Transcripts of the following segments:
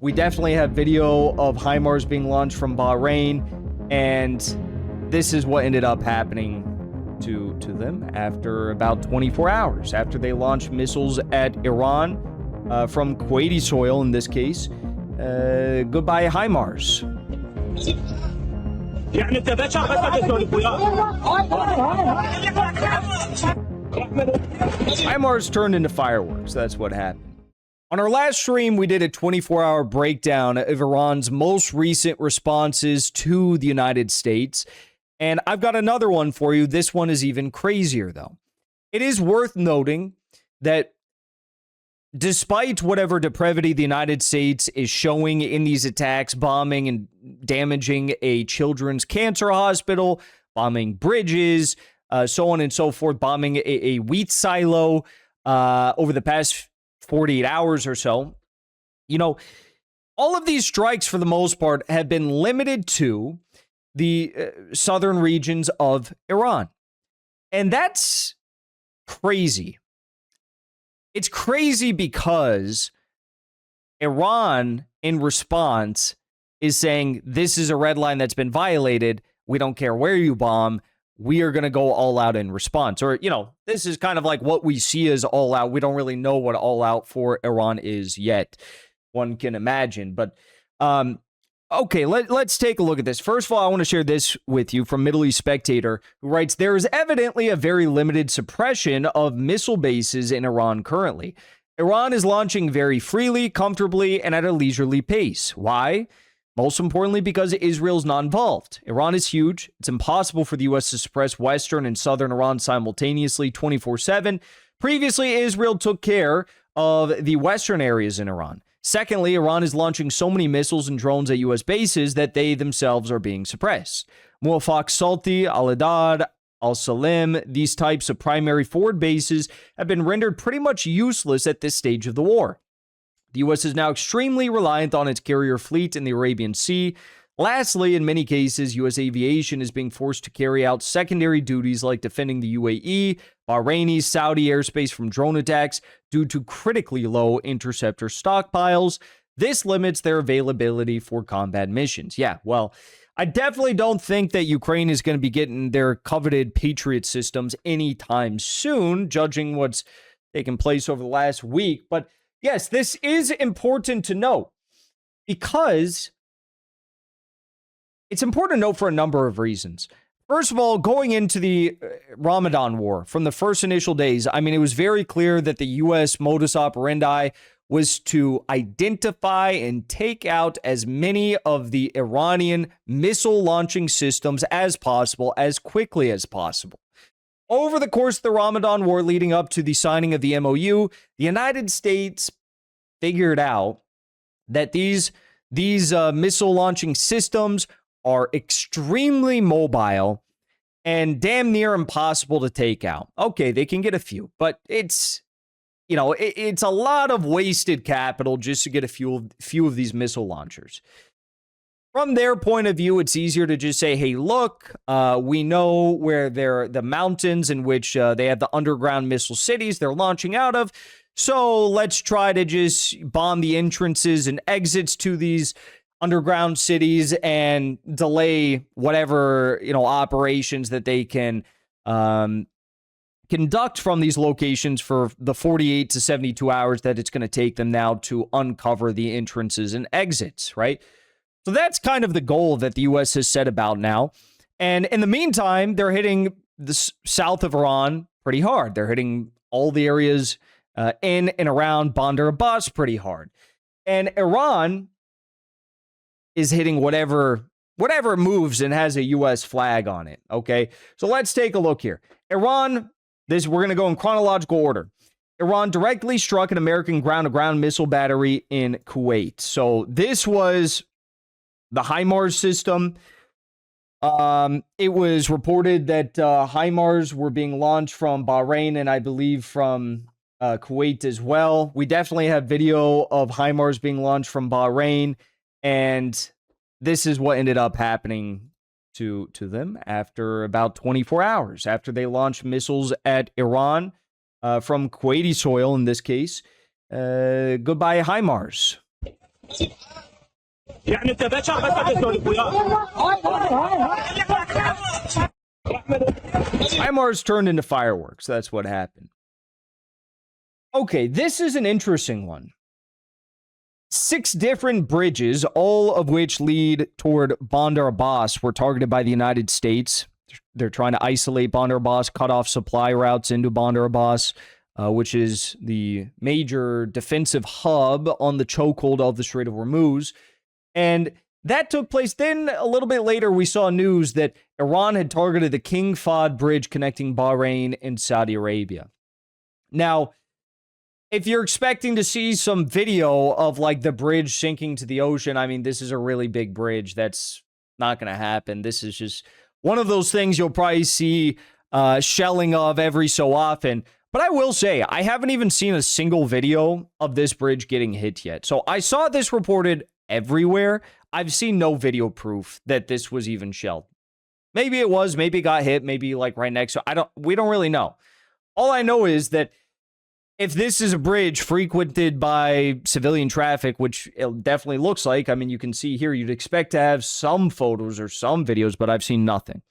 We definitely have video of HIMARS being launched from Bahrain, and this is what ended up happening to them after about 24 hours after they launched missiles at Iran from Kuwaiti soil in this case. Goodbye, HIMARS. HIMARS turned into fireworks. That's what happened. On our last stream, we did a 24-hour breakdown of Iran's most recent responses to the United States. And I've got another one for you. This one is even crazier, though. It is worth noting that despite whatever depravity the United States is showing in these attacks, bombing and damaging a children's cancer hospital, bombing bridges, so on and so forth, bombing a wheat silo over the past 48 hours or so, you know, all of these strikes for the most part have been limited to the southern regions of Iran. And that's crazy. It's crazy because Iran, in response, is saying this is a red line that's been violated. We don't care where you bomb. We are going to go all out in response. Or, you know, this is kind of like what we see as all out. We don't really know what all out for Iran is yet. One can imagine. But, okay, let's take a look at this. First of all, I want to share this with you from Middle East Spectator, who writes, there is evidently a very limited suppression of missile bases in Iran currently. Iran is launching very freely, comfortably, and at a leisurely pace. Why? Most importantly, because Israel's not involved. Iran is huge. It's impossible for the U.S. to suppress western and southern Iran simultaneously 24/7. Previously, Israel took care of the western areas in Iran. Secondly, Iran is launching so many missiles and drones at U.S. bases that they themselves are being suppressed. Muwafaq Salti, Al-Adad, Al-Salim, these types of primary forward bases have been rendered pretty much useless at this stage of the war. The U.S. is now extremely reliant on its carrier fleet in the Arabian Sea. Lastly, in many cases, U.S. aviation is being forced to carry out secondary duties like defending the UAE, Bahraini, Saudi airspace from drone attacks due to critically low interceptor stockpiles. This limits their availability for combat missions. Yeah, well, I definitely don't think that Ukraine is going to be getting their coveted Patriot systems anytime soon, judging what's taken place over the last week. But yes, this is important to note because it's important to note for a number of reasons. First of all, going into the Ramadan war from the first initial days, I mean, it was very clear that the U.S. modus operandi was to identify and take out as many of the Iranian missile launching systems as possible, as quickly as possible. Over the course of the Ramadan war leading up to the signing of the MOU, the United States figured out that these missile launching systems are extremely mobile and damn near impossible to take out. Okay, they can get a few, but it's, you know, it's a lot of wasted capital just to get a few of these missile launchers. From their point of view, it's easier to just say, hey, look, we know where the mountains in which they have the underground missile cities they're launching out of. So let's try to just bomb the entrances and exits to these underground cities and delay whatever, you know, operations that they can conduct from these locations for the 48 to 72 hours that it's going to take them now to uncover the entrances and exits, right? So that's kind of the goal that the U.S. has set about now. And in the meantime, they're hitting the south of Iran pretty hard. They're hitting all the areas in and around Bandar Abbas pretty hard. And Iran is hitting whatever moves and has a U.S. flag on it, okay? So let's take a look here. Iran, we're going to go in chronological order. Iran directly struck an American ground-to-ground missile battery in Kuwait. So this was the HIMARS system. It was reported that HIMARS were being launched from Bahrain and I believe from Kuwait as well. We definitely have video of HIMARS being launched from Bahrain, and this is what ended up happening to them after about 24 hours after they launched missiles at Iran from Kuwaiti soil in this case. Goodbye, HIMARS. يعني انت بشر بس تسولف وياه. HIMARS turned into fireworks. That's what happened. Okay, this is an interesting one. 6 different bridges, all of which lead toward Bandar Abbas, were targeted by the United States. They're trying to isolate Bandar Abbas, cut off supply routes into Bandar Abbas, which is the major defensive hub on the chokehold of the Strait of Hormuz. And that took place. Then a little bit later, we saw news that Iran had targeted the King Fahd Bridge connecting Bahrain and Saudi Arabia. Now, if you're expecting to see some video of like the bridge sinking to the ocean, I mean, this is a really big bridge. That's not going to happen. This is just one of those things you'll probably see shelling of every so often. But I will say, I haven't even seen a single video of this bridge getting hit yet. So I saw this reported everywhere. I've seen no video proof that this was even shelled. Maybe it was, maybe it got hit, maybe like right next to, we don't really know. All I know is that if this is a bridge frequented by civilian traffic, which it definitely looks like, I mean, you can see here, you'd expect to have some photos or some videos, but I've seen nothing.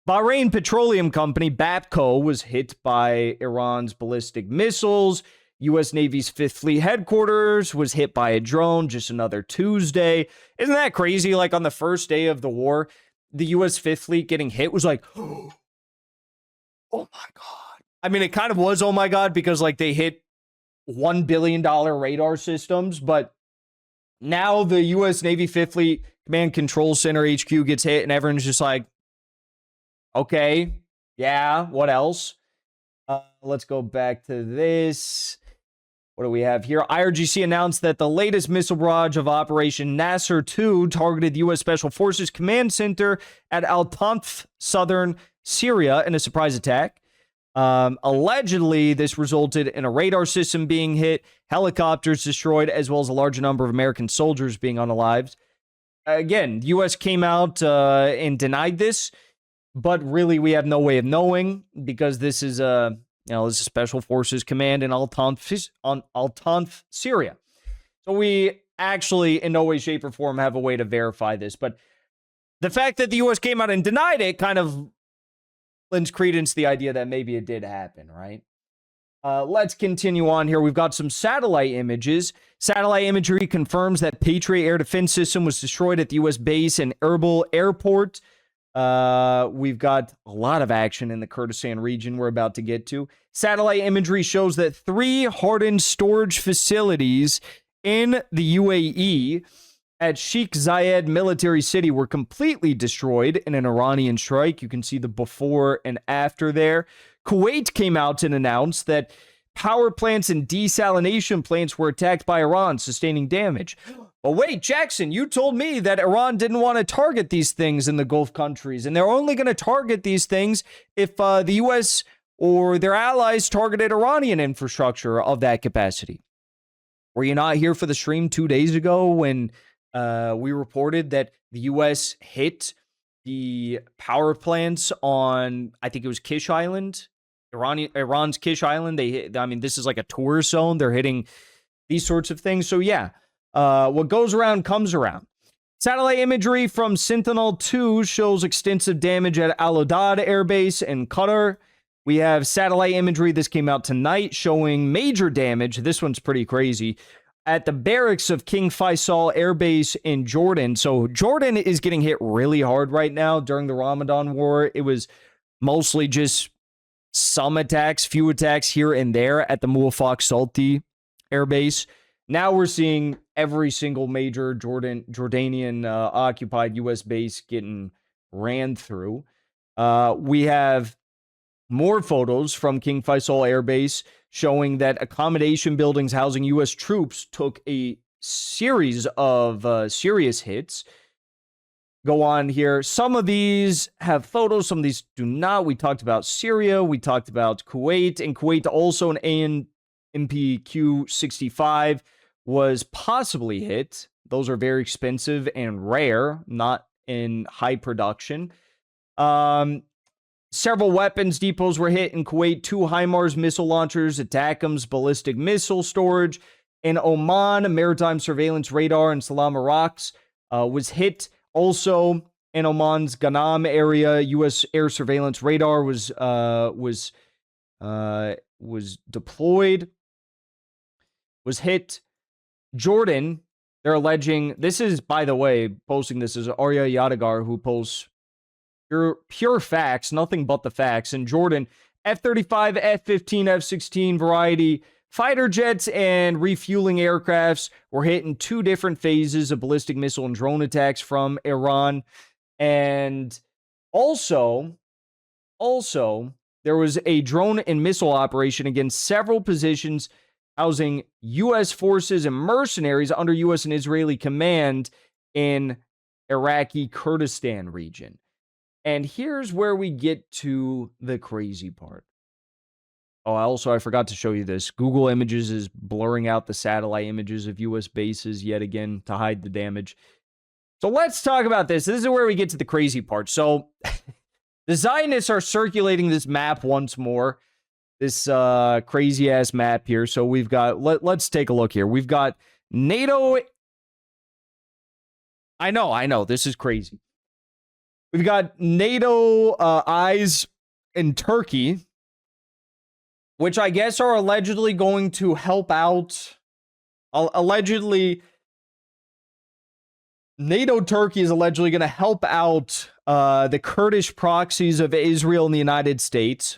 Bahrain Petroleum Company, BAPCO, was hit by Iran's ballistic missiles. U.S. Navy's 5th Fleet headquarters was hit by a drone just another Tuesday. Isn't that crazy? Like on the first day of the war, the U.S. 5th Fleet getting hit was like, oh my God. I mean, it kind of was, oh my God, because like they hit $1 billion radar systems. But now the U.S. Navy 5th Fleet Command Control Center HQ gets hit and everyone's just like, okay, yeah, what else? Let's go back to this. What do we have here? IRGC announced that the latest missile barrage of Operation Nasser 2 targeted the U.S. Special Forces Command Center at Al-Tanf, southern Syria, in a surprise attack. Allegedly, this resulted in a radar system being hit, helicopters destroyed, as well as a large number of American soldiers being unalived. Again, the U.S. came out and denied this, but really we have no way of knowing because this is this is Special Forces Command in Al-Tanf, Syria. So we actually, in no way, shape, or form, have a way to verify this. But the fact that the U.S. came out and denied it kind of lends credence to the idea that maybe it did happen, right? Let's continue on here. We've got some satellite images. Satellite imagery confirms that Patriot air defense system was destroyed at the U.S. base in Erbil Airport. We've got a lot of action in the Kurdistan region we're about to get to. Satellite imagery shows that 3 hardened storage facilities in the UAE at Sheikh Zayed military city were completely destroyed in an Iranian strike. You can see the before and after there. Kuwait came out and announced that power plants and desalination plants were attacked by Iran, sustaining damage. But wait, Jackson, you told me that Iran didn't want to target these things in the Gulf countries, and they're only going to target these things if the U.S. or their allies targeted Iranian infrastructure of that capacity. Were you not here for the stream 2 days ago when we reported that the U.S. hit the power plants on, I think it was Kish Island, Iran's Kish Island? This is like a tourist zone. They're hitting these sorts of things. So yeah, what goes around comes around. Satellite imagery from Sentinel-2 shows extensive damage at Al Udeid Air Base in Qatar. We have satellite imagery, this came out tonight, showing major damage. This one's pretty crazy. At the barracks of King Faisal Air Base in Jordan. So Jordan is getting hit really hard right now during the Ramadan war. It was mostly just some attacks, few attacks here and there at the Muwafaq Salti Air Base. Now we're seeing every single major Jordanian occupied U.S. base getting ran through. We have more photos from King Faisal Air Base showing that accommodation buildings housing U.S. troops took a series of serious hits. Go on here. Some of these have photos, some of these do not. We talked about Syria. We talked about Kuwait. And Kuwait also, an ANPQ-65 was possibly hit. Those are very expensive and rare, not in high production. Several weapons depots were hit in Kuwait. 2 HIMARS missile launchers, ATACMS ballistic missile storage, In Oman, a maritime surveillance radar in Salam, Iraq, was hit. Also in Oman's Ghanam area, U.S. air surveillance radar was deployed, was hit. Jordan, they're alleging, this is, by the way, posting this is Arya Yadigar, who posts pure facts, nothing but the facts. In Jordan, F-35, F-15, F-16 variety fighter jets and refueling aircrafts were hit in 2 different phases of ballistic missile and drone attacks from Iran. And also, there was a drone and missile operation against several positions housing U.S. forces and mercenaries under U.S. and Israeli command in Iraqi Kurdistan region. And here's where we get to the crazy part. Oh, I forgot to show you this. Google Images is blurring out the satellite images of U.S. bases yet again to hide the damage. So let's talk about this. This is where we get to the crazy part. So the Zionists are circulating this map once more. This crazy ass map here. So we've got, let's take a look here. We've got NATO. I know. This is crazy. We've got NATO eyes in Turkey, which I guess are allegedly going to help out. Allegedly, NATO Turkey is allegedly going to help out the Kurdish proxies of Israel and the United States.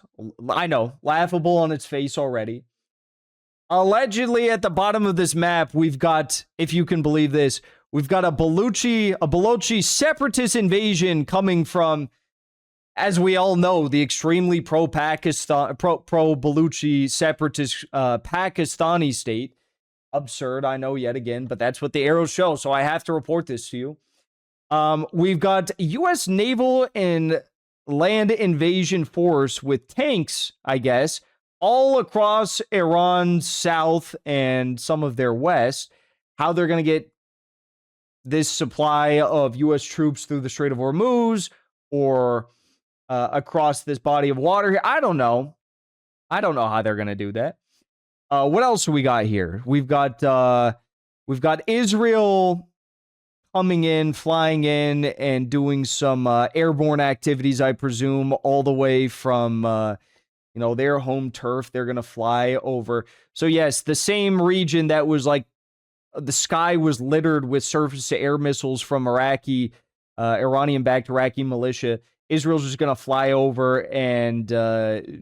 I know, laughable on its face already. Allegedly, at the bottom of this map, we've got, if you can believe this, we've got a Balochi separatist invasion coming from, as we all know, the extremely pro-Baluchi separatist Pakistani state. Absurd, I know, yet again, but that's what the arrows show, so I have to report this to you. We've got U.S. naval and land invasion force with tanks, I guess, all across Iran's south and some of their west. How they're going to get this supply of U.S. troops through the Strait of Hormuz or across this body of water here, I don't know. I don't know how they're going to do that. What else do we got here? We've got Israel coming in, flying in, and doing some airborne activities, I presume, all the way from their home turf. They're gonna fly over. So yes, the same region that was like the sky was littered with surface-to-air missiles from Iranian-backed Iraqi militia. Israel's just gonna fly over and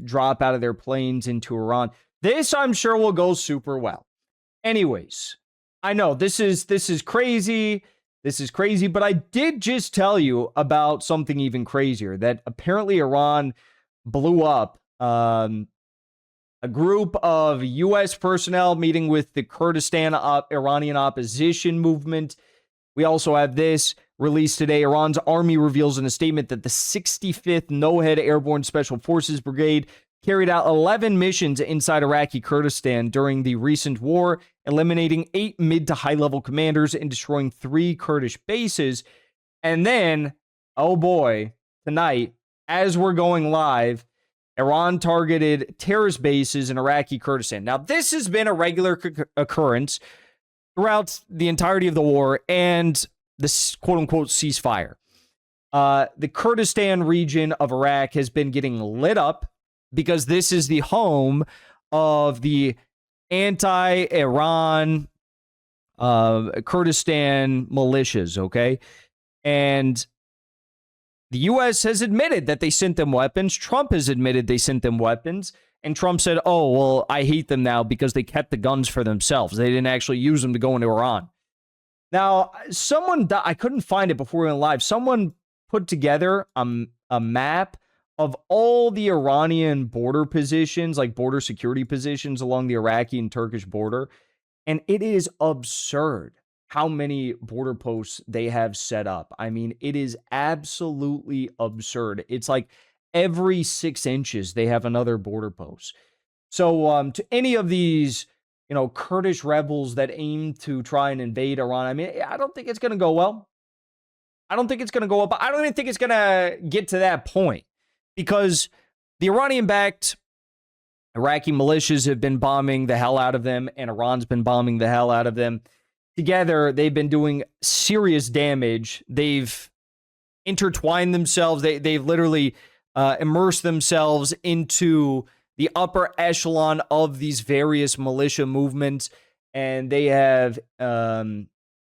drop out of their planes into Iran. This, I'm sure, will go super well. Anyways, I know this is crazy. This is crazy, but I did just tell you about something even crazier, that apparently Iran blew up a group of U.S. personnel meeting with the Kurdistan Iranian opposition movement. We also have this released today. Iran's army reveals in a statement that the 65th No-Head Airborne Special Forces Brigade carried out 11 missions inside Iraqi Kurdistan during the recent war, eliminating 8 mid to high-level commanders and destroying 3 Kurdish bases. And then, oh boy, tonight, as we're going live, Iran targeted terrorist bases in Iraqi Kurdistan. Now, this has been a regular occurrence throughout the entirety of the war and this quote-unquote ceasefire. The Kurdistan region of Iraq has been getting lit up because this is the home of the anti-Iran Kurdistan militias, okay? And the U.S. has admitted that they sent them weapons. Trump has admitted they sent them weapons. And Trump said, oh, well, I hate them now because they kept the guns for themselves. They didn't actually use them to go into Iran. Now, I couldn't find it before we went live. Someone put together a map of all the Iranian border positions, like border security positions along the Iraqi and Turkish border. And it is absurd how many border posts they have set up. I mean, it is absolutely absurd. It's like every 6 inches, they have another border post. So to any of these, Kurdish rebels that aim to try and invade Iran, I mean, I don't think it's going to go well. I don't think it's going to go up. I don't even think it's going to get to that point. Because the Iranian-backed Iraqi militias have been bombing the hell out of them, and Iran's been bombing the hell out of them. Together, they've been doing serious damage. They've intertwined themselves. They've literally immersed themselves into the upper echelon of these various militia movements, and they have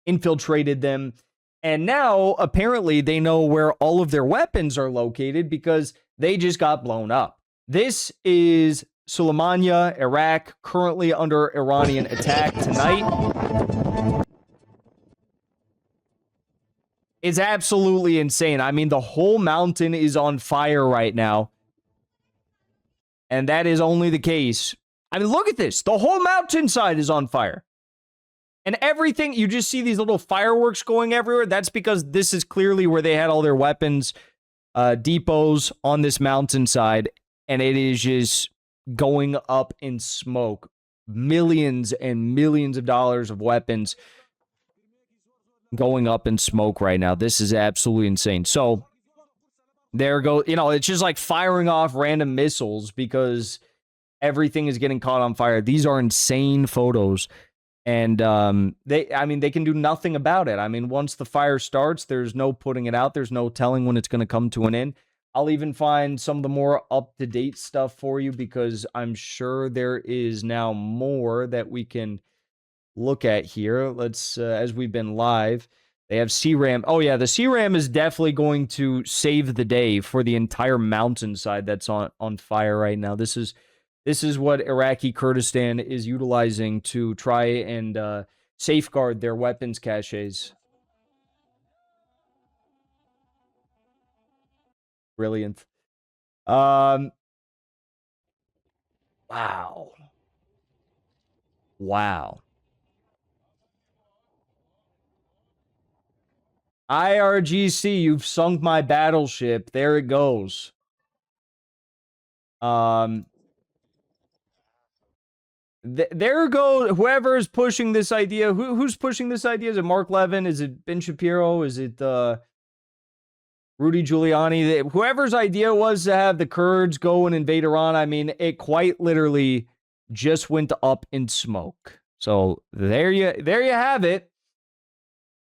infiltrated them. And now, apparently, they know where all of their weapons are located because they just got blown up. This is Suleimania, Iraq, currently under Iranian attack tonight. It's absolutely insane. I mean, the whole mountain is on fire right now. And that is only the case. I mean, look at this. The whole mountainside is on fire. And everything, you just see these little fireworks going everywhere. That's because this is clearly where they had all their weapons depots on this mountainside. And it is just going up in smoke. Millions and millions of dollars of weapons going up in smoke right now. This is absolutely insane. So there go, it's just like firing off random missiles because everything is getting caught on fire. These are insane photos. And they can do nothing about it. I mean, once the fire starts, there's no putting it out. There's no telling when it's going to come to an end. I'll even find some of the more up-to-date stuff for you because I'm sure there is now more that we can look at here. Let's, as we've been live, they have CRAM. Oh yeah, the CRAM is definitely going to save the day for the entire mountainside that's on fire right now. This is what Iraqi Kurdistan is utilizing to try and safeguard their weapons caches. Brilliant. Wow. IRGC, you've sunk my battleship. There it goes. There goes whoever's pushing this idea. Who's pushing this idea? Is it Mark Levin? Is it Ben Shapiro? Is it Rudy Giuliani? Whoever's idea was to have the Kurds go and invade Iran, I mean, it quite literally just went up in smoke. So there you have it.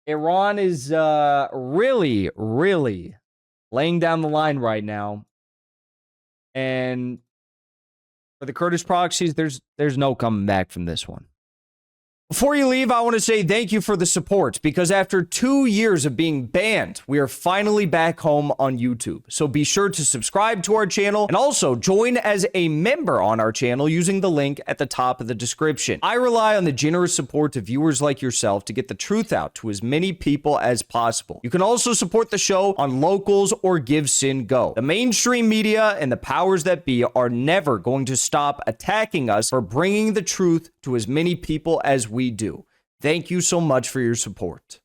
Iran is really, really laying down the line right now. And for the Kurdish proxies, there's no coming back from this one. Before you leave, I want to say thank you for the support, because after 2 years of being banned, we are finally back home on YouTube. So be sure to subscribe to our channel and also join as a member on our channel using the link at the top of the description. I rely on the generous support of viewers like yourself to get the truth out to as many people as possible. You can also support the show on Locals or Give Sin Go. The mainstream media and the powers that be are never going to stop attacking us for bringing the truth to as many people as we do. Thank you so much for your support.